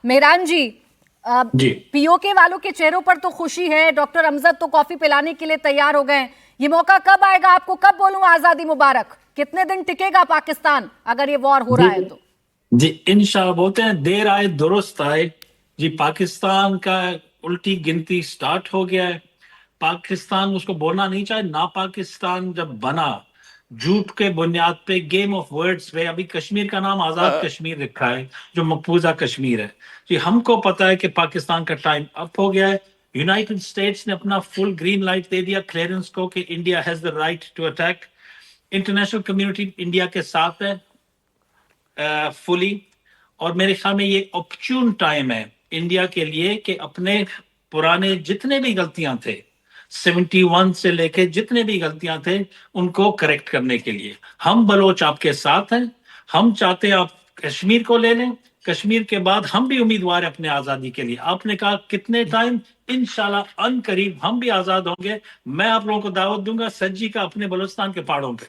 मेहरान जी, जी PoK वालों के चेहरों पर तो खुशी है, डॉक्टर अमजद तो कॉफी पिलाने के लिए तैयार हो गए। ये मौका कब आएगा? आपको कब बोलूं आजादी मुबारक? कितने दिन टिकेगा पाकिस्तान अगर ये वॉर हो रहा है तो? जी इंशाल्लाह, बोलते हैं देर आए दुरुस्त आए। जी पाकिस्तान का उल्टी गिनती स्टार्ट हो गया है। पाकिस्तान उसको बोलना नहीं चाहिए ना। पाकिस्तान जब बना झूठ के बुनियाद पे, गेम ऑफ वर्ड्स पे, अभी कश्मीर का नाम आजाद कश्मीर रखा है जो मकबूजा कश्मीर है। जी हमको पता है कि पाकिस्तान का टाइम अप हो गया है। यूनाइटेड स्टेट्स ने अपना फुल ग्रीन लाइट दे दिया क्लियरेंस को कि India has the right to attack. International community India के साथ है फुली। और मेरे ख्याल में ये ऑपच्यून टाइम है इंडिया के लिए कि अपने पुराने जितने भी गलतियां थे 71 से लेके जितने भी गलतियां थे उनको करेक्ट करने के लिए हम बलोच आपके साथ हैं। हम चाहते हैं आप कश्मीर को ले लें। कश्मीर के बाद हम भी उम्मीदवार हैं अपने आजादी के लिए। आपने कहा कितने टाइम? इंशाल्लाह अन करीब हम भी आजाद होंगे। मैं आप लोगों को दावत दूंगा सज्जी का अपने बलूचिस्तान के पहाड़ों पे।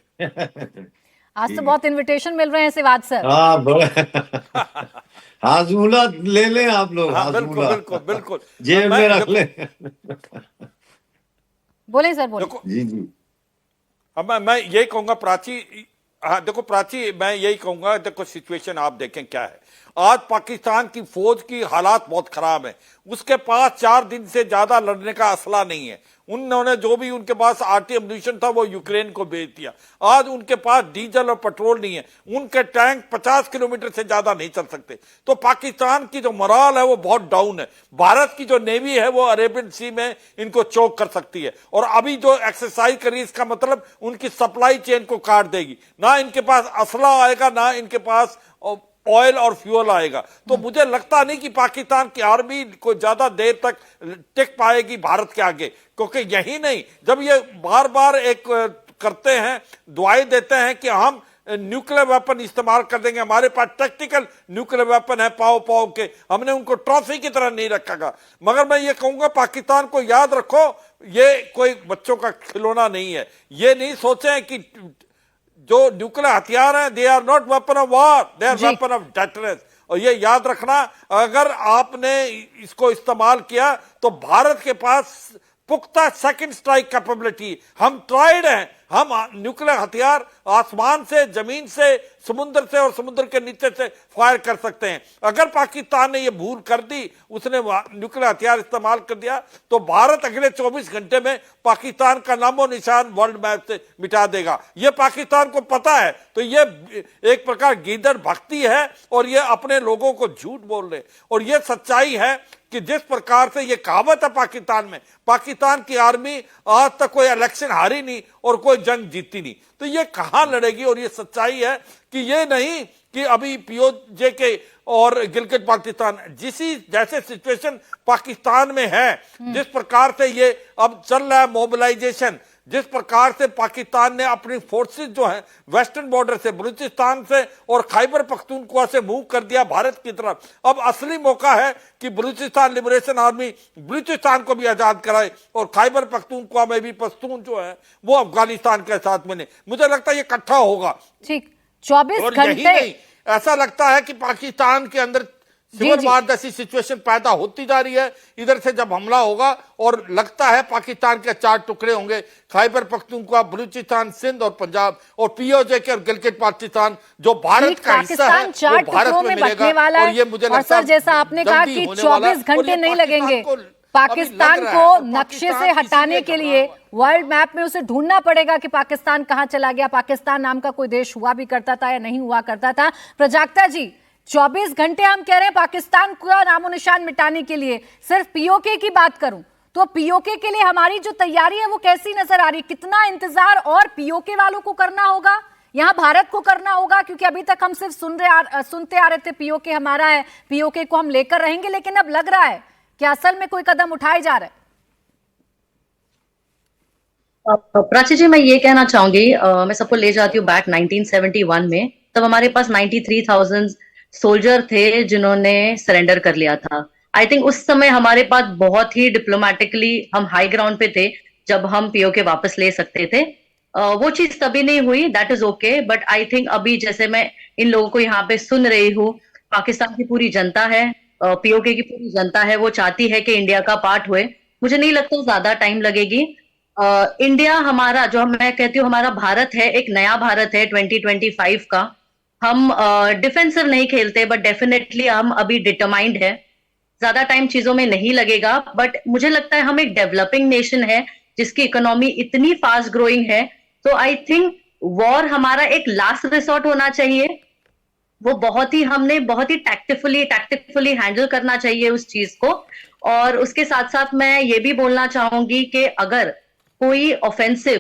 आज तो बहुत इनविटेशन मिल रहे हैं सिवाज सर। हाँ हाजमूला ले लें आप लोग। हाँ बिल्कुल हाजमूला बिल्कुल बिल्कुल। जेब में रख ले। बोले सर, बोले। जी जी। अब मैं यही कहूंगा प्राची। हाँ देखो प्राची, मैं यही कहूंगा, देखो सिचुएशन आप देखें क्या है। आज पाकिस्तान की फौज की हालात बहुत खराब है। उसके पास 4 दिन से ज्यादा लड़ने का असला नहीं है। उन्होंने जो भी उनके पास आर्टी एम्यूनिशन था वो यूक्रेन को भेज दिया। आज उनके पास डीजल और पेट्रोल नहीं है। उनके टैंक 50 किलोमीटर से ज्यादा नहीं चल सकते। तो पाकिस्तान की जो मोराल है वो बहुत डाउन है। भारत की जो नेवी है वो अरेबियन सी में इनको चोक कर सकती है। और अभी जो एक्सरसाइज करी इसका मतलब उनकी सप्लाई चेन को काट देगी। ना इनके पास असला आएगा, ना इनके पास ऑयल और फ्यूल आएगा। तो मुझे लगता नहीं कि पाकिस्तान की आर्मी को ज्यादा देर तक टिक पाएगी भारत के आगे। क्योंकि यही नहीं, जब ये बार बार एक करते हैं, दुआएं देते हैं कि हम न्यूक्लियर वेपन इस्तेमाल कर देंगे, हमारे पास टैक्टिकल न्यूक्लियर वेपन है, पाओ पाओ के, हमने उनको ट्रॉफी की तरह नहीं रखा। मगर मैं ये कहूंगा पाकिस्तान को याद रखो, ये कोई बच्चों का खिलौना नहीं है। ये नहीं सोचें कि जो न्यूक्लियर हथियार हैं they are not weapon of war, they are weapon of deterrence. और ये याद रखना, अगर आपने इसको इस्तेमाल किया तो भारत के पास पुख्ता सेकंड स्ट्राइक कैपेबिलिटी। हम ट्राइड हैं। हम न्यूक्लियर हथियार आसमान से, जमीन से, समुद्र से और समुद्र के नीचे से फायर कर सकते हैं। अगर पाकिस्तान ने यह भूल कर दी, उसने न्यूक्लियर हथियार इस्तेमाल कर दिया, तो भारत अगले 24 घंटे में पाकिस्तान का नामो निशान वर्ल्ड मैप से मिटा देगा। यह पाकिस्तान को पता है। तो यह एक प्रकार गीदड़ भक्ति है और यह अपने लोगों को झूठ बोल रहे। और यह सच्चाई है कि जिस प्रकार से ये कहावत है पाकिस्तान में, पाकिस्तान की आर्मी आज तक कोई इलेक्शन हारी नहीं और कोई जंग जीती नहीं। तो ये कहां लड़ेगी? और ये सच्चाई है कि ये नहीं कि अभी पीओजे के और गिलगित बाल्टिस्तान जैसे सिचुएशन पाकिस्तान में है, जिस प्रकार से ये अब चल रहा है मोबिलाइजेशन, जिस प्रकार से पाकिस्तान ने अपनी फोर्सेस जो है वेस्टर्न बॉर्डर से, बलूचिस्तान से और खैबर पख्तूनख्वा से मूव कर दिया भारत की तरफ। अब असली मौका है कि बलूचिस्तान लिबरेशन आर्मी बलूचिस्तान को भी आजाद कराए और खैबर पख्तूनख्वा में भी पश्तून जो है वो अफगानिस्तान के साथ मिले। मुझे लगता है ये इकट्ठा होगा। ठीक, 24 घंटे। ऐसा लगता है कि पाकिस्तान के अंदर सिविल वार जैसी सिचुएशन पैदा होती जा रही है। इधर से जब हमला होगा और लगता है पाकिस्तान के 4 टुकड़े होंगे, खैबर पख्तूनख्वा, बलूचिस्तान, सिंध और पंजाब, और पीओजे के और गिलगित बाल्टिस्तान जो भारत का हिस्सा है वो भारत में मिलेगा। और ये मुझे लगता है, जैसा आपने कहा कि 24 घंटे नहीं लगेंगे पाकिस्तान को नक्शे से हटाने के लिए। वर्ल्ड मैप में उसे ढूंढना पड़ेगा कि पाकिस्तान कहां चला गया। पाकिस्तान नाम का कोई देश हुआ भी करता था या नहीं हुआ करता था। प्रजाक्ता जी, 24 घंटे हम कह रहे हैं पाकिस्तान का नामो निशान मिटाने के लिए। सिर्फ पीओके की बात करूं तो पीओके के लिए हमारी जो तैयारी है वो कैसी नजर आ रही है? कितना इंतजार और पीओके वालों को करना होगा, यहां भारत को करना होगा? क्योंकि अभी तक हम सिर्फ सुनते आ रहे थे पीओके हमारा है, पीओके को हम लेकर रहेंगे, लेकिन अब लग रहा है कि असल में कोई कदम उठाए जा रहे हैं। प्राची जी, मैं ये कहना चाहूंगी, मैं सबको ले जाती हूँ बैक 1971 में। तब हमारे पास 93,000 सोल्जर थे जिन्होंने सरेंडर कर लिया था। आई थिंक उस समय हमारे पास बहुत ही डिप्लोमेटिकली हम हाई ग्राउंड पे थे जब हम पीओके वापस ले सकते थे। वो चीज तभी नहीं हुई, that is okay. But I think अभी जैसे मैं इन लोगों को यहाँ पे सुन रही हूँ, पाकिस्तान की पूरी जनता है, पीओके की पूरी जनता है वो चाहती है कि इंडिया का पार्ट हुए। मुझे नहीं लगता ज्यादा टाइम लगेगी। इंडिया हमारा, जो मैं कहती हूँ हमारा भारत है, एक नया भारत है 2025 का। हम डिफेंसिव नहीं खेलते, बट डेफिनेटली हम अभी डिटरमाइंड है। ज्यादा टाइम चीजों में नहीं लगेगा, बट मुझे लगता है हम एक डेवलपिंग नेशन है जिसकी इकोनॉमी इतनी फास्ट ग्रोइंग है। तो आई थिंक वॉर हमारा एक लास्ट रिसोर्ट होना चाहिए। वो हमने बहुत ही टैक्टिकफुली हैंडल करना चाहिए उस चीज को। और उसके साथ साथ मैं ये भी बोलना चाहूंगी कि अगर कोई ऑफेंसिव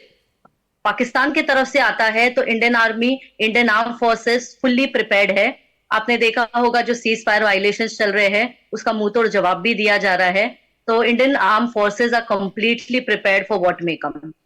पाकिस्तान की तरफ से आता है तो Indian army, Indian arm forces fully prepared है। आपने देखा होगा जो सीज फायर वायलेशंस चल रहे हैं उसका मुंह तोड़ जवाब भी दिया जा रहा है। तो Indian arm forces are completely prepared for what may come.